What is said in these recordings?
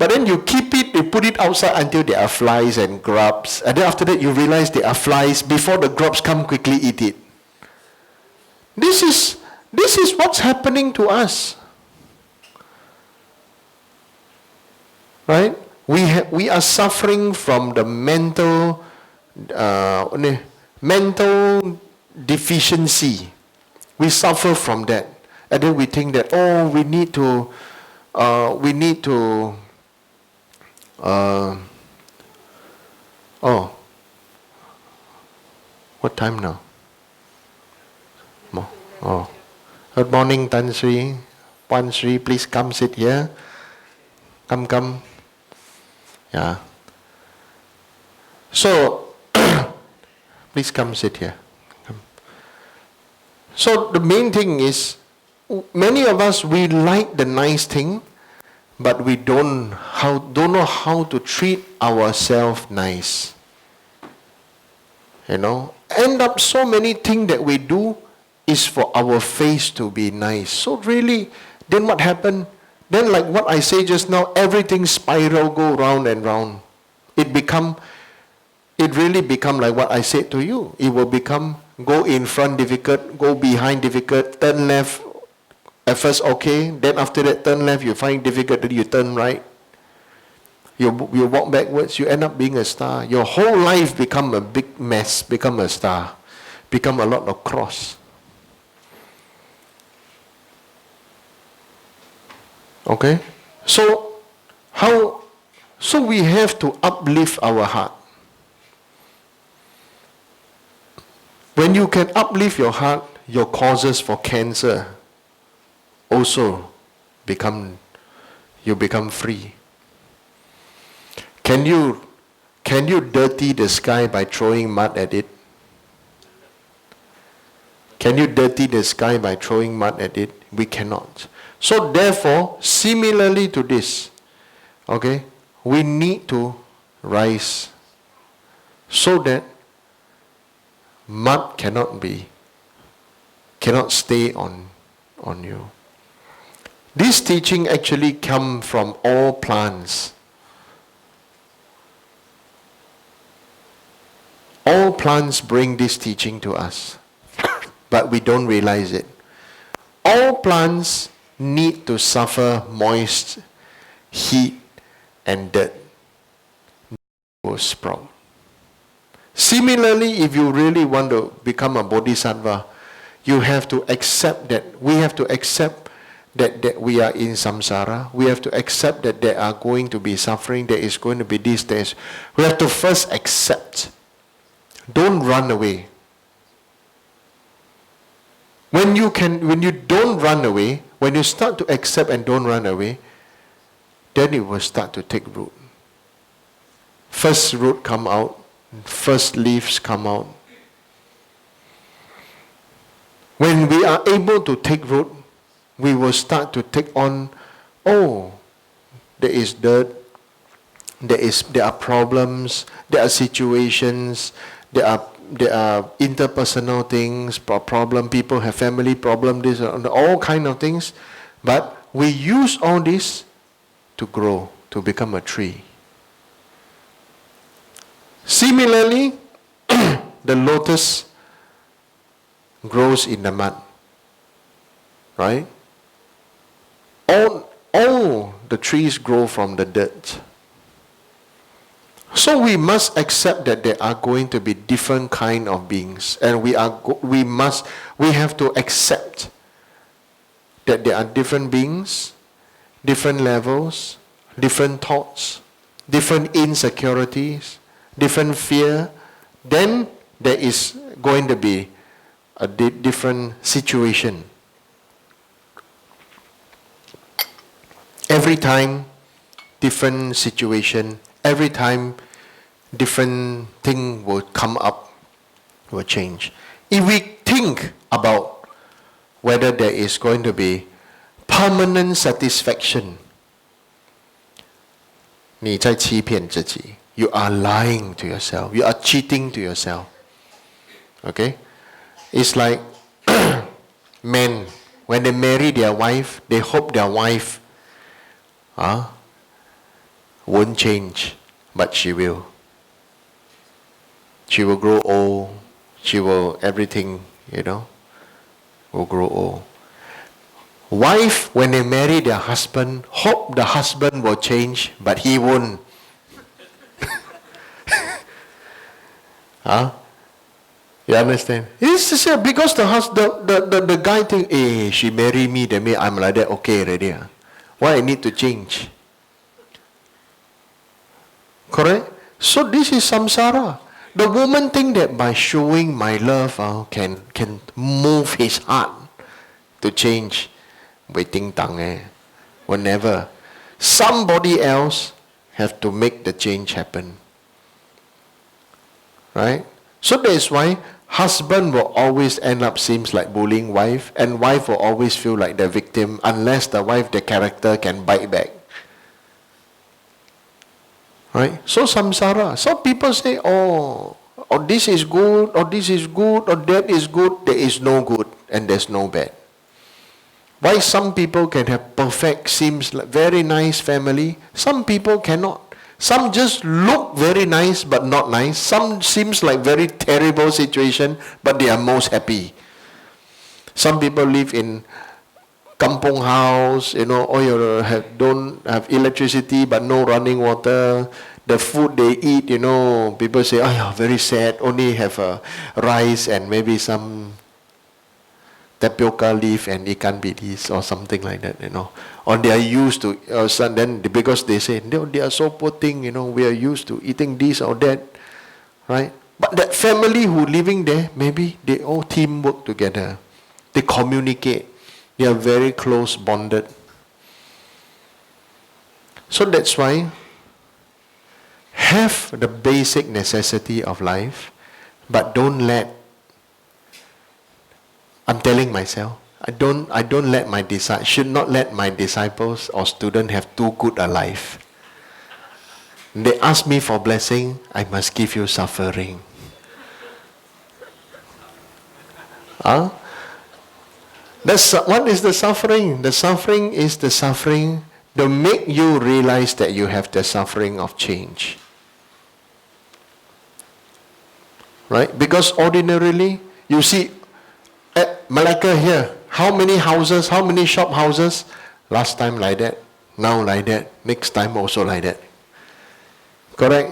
But then you keep it, you put it outside until there are flies and grubs. And then after that you realize there are flies. Before the grubs come, quickly eat it. This is what's happening to us. Right? We are suffering from the mental deficiency. We suffer from that. And then we think that, oh, we need to what time now? Oh, good morning, Tan Sri. Pan Sri, please come sit here. Come. Yeah. So, please come sit here. Come. So the main thing is, many of us, we like the nice thing, but we don't know how to treat ourselves nice. End up so many things that we do is for our face to be nice. So really, then what happened? Then like what I say just now, everything spiral, go round and round. It really become like what I said to you. It will become, go in front difficult, go behind difficult, turn left, at first okay, then after that turn left, you find difficult, then you turn right. You walk backwards, you end up being a star. Your whole life become a big mess, become a star, become a lot of cross. Okay? So we have to uplift our heart. When you can uplift your heart, your causes for cancer also you become free. Can you dirty the sky by throwing mud at it? Can you dirty the sky by throwing mud at it? We cannot. So therefore, similarly to this, okay, we need to rise so that mud cannot stay on you. This teaching actually comes from all plants. All plants bring this teaching to us, but we don't realize it. All plants need to suffer moist, heat, and dirt. Will sprout. Similarly, if you really want to become a bodhisattva, you have to accept that. We have to accept that we are in samsara. We have to accept that there are going to be suffering. There is going to be these days. We have to first accept. Don't run away. When you don't run away, when you start to accept and don't run away, then it will start to take root. First root come out, first leaves come out. When we are able to take root, we will start to take on, there is dirt, there are problems, there are situations, there are interpersonal things, problem, people have family problem, this, all kind of things. But we use all this to grow, to become a tree. Similarly, the lotus grows in the mud, right? All the trees grow from the dirt. So we must accept that there are going to be different kind of beings, and we have to accept that there are different beings, different levels, different thoughts, different insecurities, different fear. Then there is going to be a different situation. Every time, different situation. Every time, different thing will come up, will change. If we think about whether there is going to be permanent satisfaction, 你在欺骗自己. You are lying to yourself. You are cheating to yourself. Okay? It's like men, when they marry their wife, they hope their wife won't change, but she will. She will grow old. Everything, will grow old. Wife, when they marry their husband, hope the husband will change, but he won't. Huh? You understand? It's just, because the guy think, hey, she marry me, that means I'm like that, okay already. Why I need to change? Correct? So this is samsara. The woman think that by showing my love can move his heart to change. Waiting tongue whenever. Somebody else have to make the change happen. Right? So that is why husband will always end up seems like bullying wife, and wife will always feel like the victim unless the wife, the character can bite back. Right? So samsara. So people say, oh, this is good, or this is good, or that is good. There is no good and there's no bad. Why some people can have perfect, seems like very nice family, some people cannot. Some just look very nice but not nice. Some seems like very terrible situation, but they are most happy. Some people live in kampong house, or you don't have electricity but no running water. The food they eat, people say, oh, very sad, only have rice and maybe some tapioca leaf and ikan bilis or something like that, Or they are used to, then because they say, they are so poor thing, we are used to eating this or that, right? But that family who living there, maybe they all teamwork together. They communicate. They are very close bonded. So that's why have the basic necessity of life, but don't let, I'm telling myself, should not let my disciples or students have too good a life. They ask me for blessing, I must give you suffering. What is the suffering? The suffering is the suffering to make you realize that you have the suffering of change. Right? Because ordinarily, you see, at Malacca here, how many houses, how many shop houses? Last time like that, now like that, next time also like that. Correct?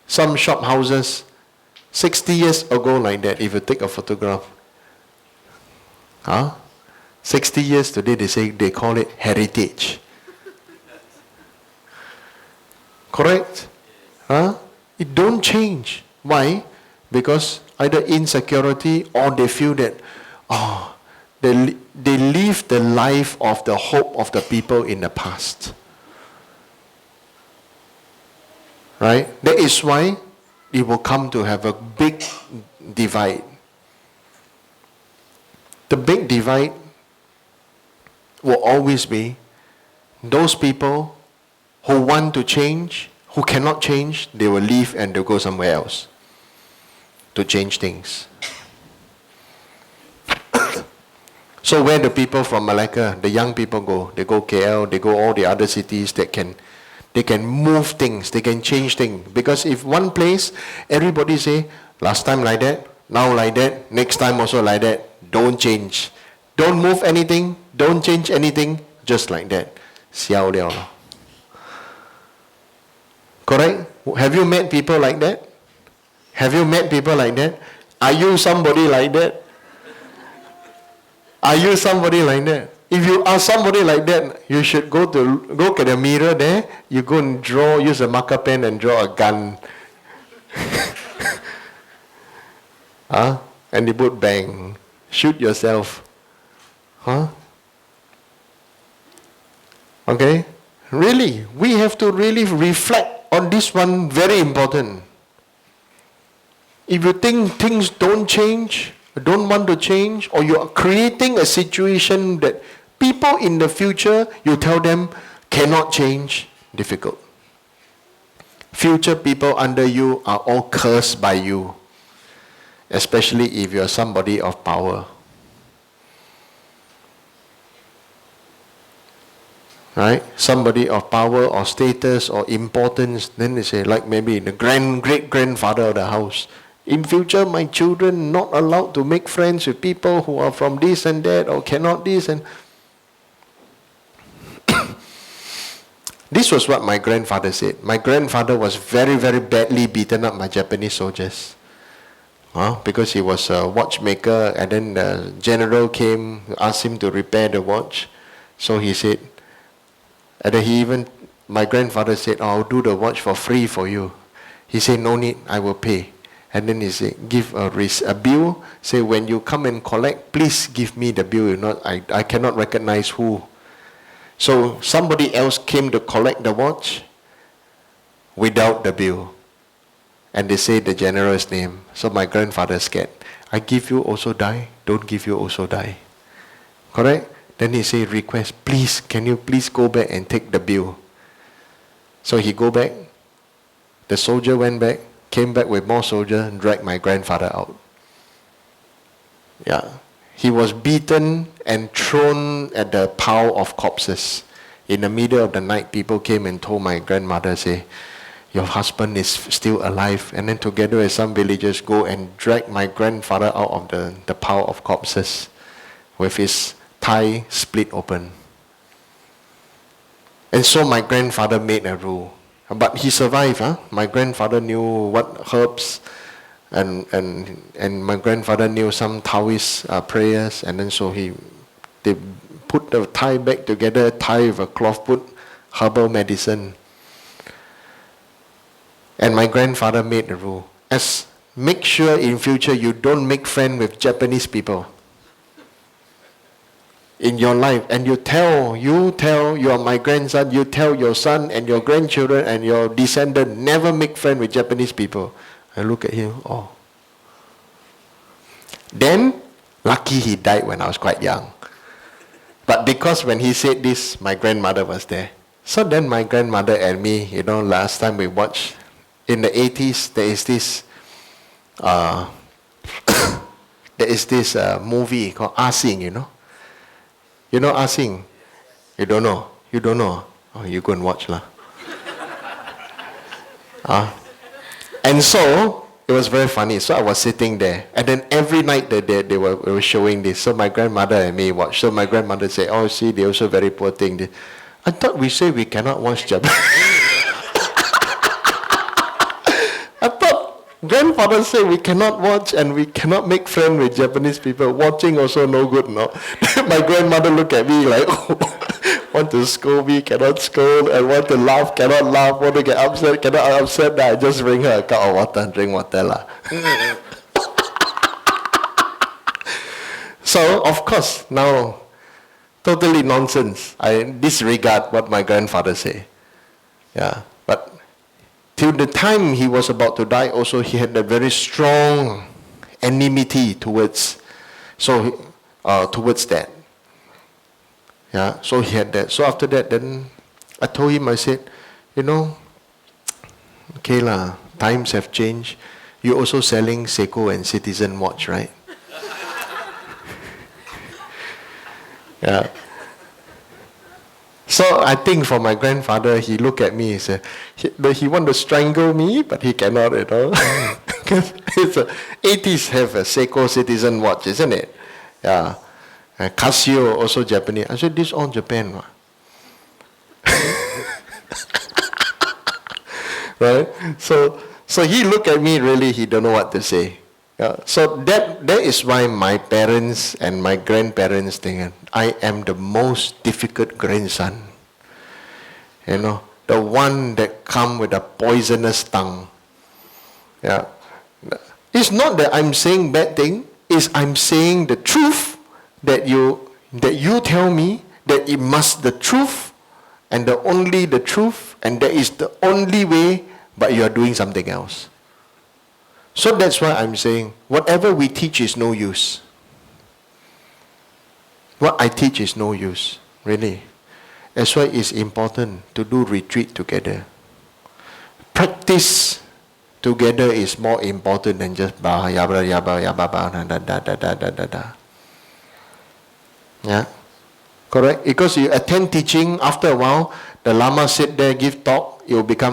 Some shop houses, 60 years ago like that, if you take a photograph. 60 years today, they call it heritage. Correct? It don't change. Why? Because either insecurity or they feel that, they live the life of the hope of the people in the past. Right? That is why it will come to have a big divide. The big divide will always be those people who want to change, who cannot change, they will leave and they'll go somewhere else to change things. So where the people from Malacca, the young people go? They go KL, they go all the other cities that they can move things, they can change things. Because if one place, everybody say, last time like that, now like that, next time also like that, don't change. Don't move anything, don't change anything, just like that. Xiao liao. Correct? Have you met people like that? Have you met people like that? Are you somebody like that? Are you somebody like that? If you are somebody like that, you should go at the mirror there, you go and use a marker pen and draw a gun. And you put bang. Shoot yourself. Okay? Really, we have to really reflect on this one, very important. If you think things don't change, don't want to change, or you are creating a situation that people in the future, you tell them cannot change, difficult. Future people under you are all cursed by you, especially if you are somebody of power. right? Somebody of power or status or importance, then they say, like maybe the great-grandfather of the house. In future, my children not allowed to make friends with people who are from this and that or cannot this and... This was what my grandfather said. My grandfather was very, very badly beaten up by Japanese soldiers. Because he was a watchmaker, and then the general came, asked him to repair the watch. So he said, and then my grandfather said, I'll do the watch for free for you. He said, no need, I will pay. And then he said, give a bill, say when you come and collect, please give me the bill. I cannot recognize who. So somebody else came to collect the watch without the bill. And they say the general's name. So my grandfather scared. I give you also die, don't give you also die. Correct? Then he say, request, please, can you please go back and take the bill? So he go back. The soldier went back, came back with more soldiers, and dragged my grandfather out. Yeah. He was beaten and thrown at the pile of corpses. In the middle of the night, people came and told my grandmother, say, your husband is still alive. And then together with some villagers, go and drag my grandfather out of the pile of corpses with his thigh split open. And so my grandfather made a rule. But he survived. My grandfather knew what herbs, and my grandfather knew some Taoist prayers. And then so they put the thigh back together, tie with a cloth, put herbal medicine. And my grandfather made a rule. Make sure in future you don't make friends with Japanese people in your life. And you tell, you are my grandson, you tell your son and your grandchildren and your descendant, never make friends with Japanese people. I look at him, Then, lucky he died when I was quite young. But because when he said this, my grandmother was there. So then my grandmother and me, last time we watched, in the 80s, there is this movie called Asing, You know Asing? You don't know? You don't know? Oh, you go and watch lah. And so, it was very funny. So I was sitting there. And then every night they were showing this. So my grandmother and me watched. So my grandmother said, oh, see, they also very poor thing. I thought we say we cannot watch Japanese. I thought grandfather said we cannot watch and we cannot make friends with Japanese people. Watching also no good, no? My grandmother looked at me like, want to scold me, cannot scold, and want to laugh, cannot laugh, want to get upset, cannot upset. Then I just bring her a cup of water and drink water lah. So, of course, now, totally nonsense. I disregard what my grandfather say. Yeah, but till the time he was about to die, also he had a very strong enmity towards that. Yeah, so he had that. So after that, then I told him, I said, okay lah, times have changed. You're also selling Seiko and Citizen watch, right? Yeah. So I think for my grandfather, he looked at me, he said, he want to strangle me, but he cannot, Because it's 80s have a Seiko Citizen watch, isn't it? Yeah. Casio, also Japanese. I said, this all Japan. Right? So he looked at me, really, he don't know what to say. Yeah. So that is why my parents and my grandparents think I am the most difficult grandson. The one that come with a poisonous tongue. Yeah. It's not that I'm saying bad thing, it's I'm saying the truth that you tell me that it must the truth and only the truth and that is the only way, but you are doing something else. So that's why I'm saying whatever we teach is no use. What I teach is no use, really. That's why it's important to do retreat together. Practice together is more important than just yeah. Correct? Because you attend teaching, after a while, the Lama sit there, give talk, it will become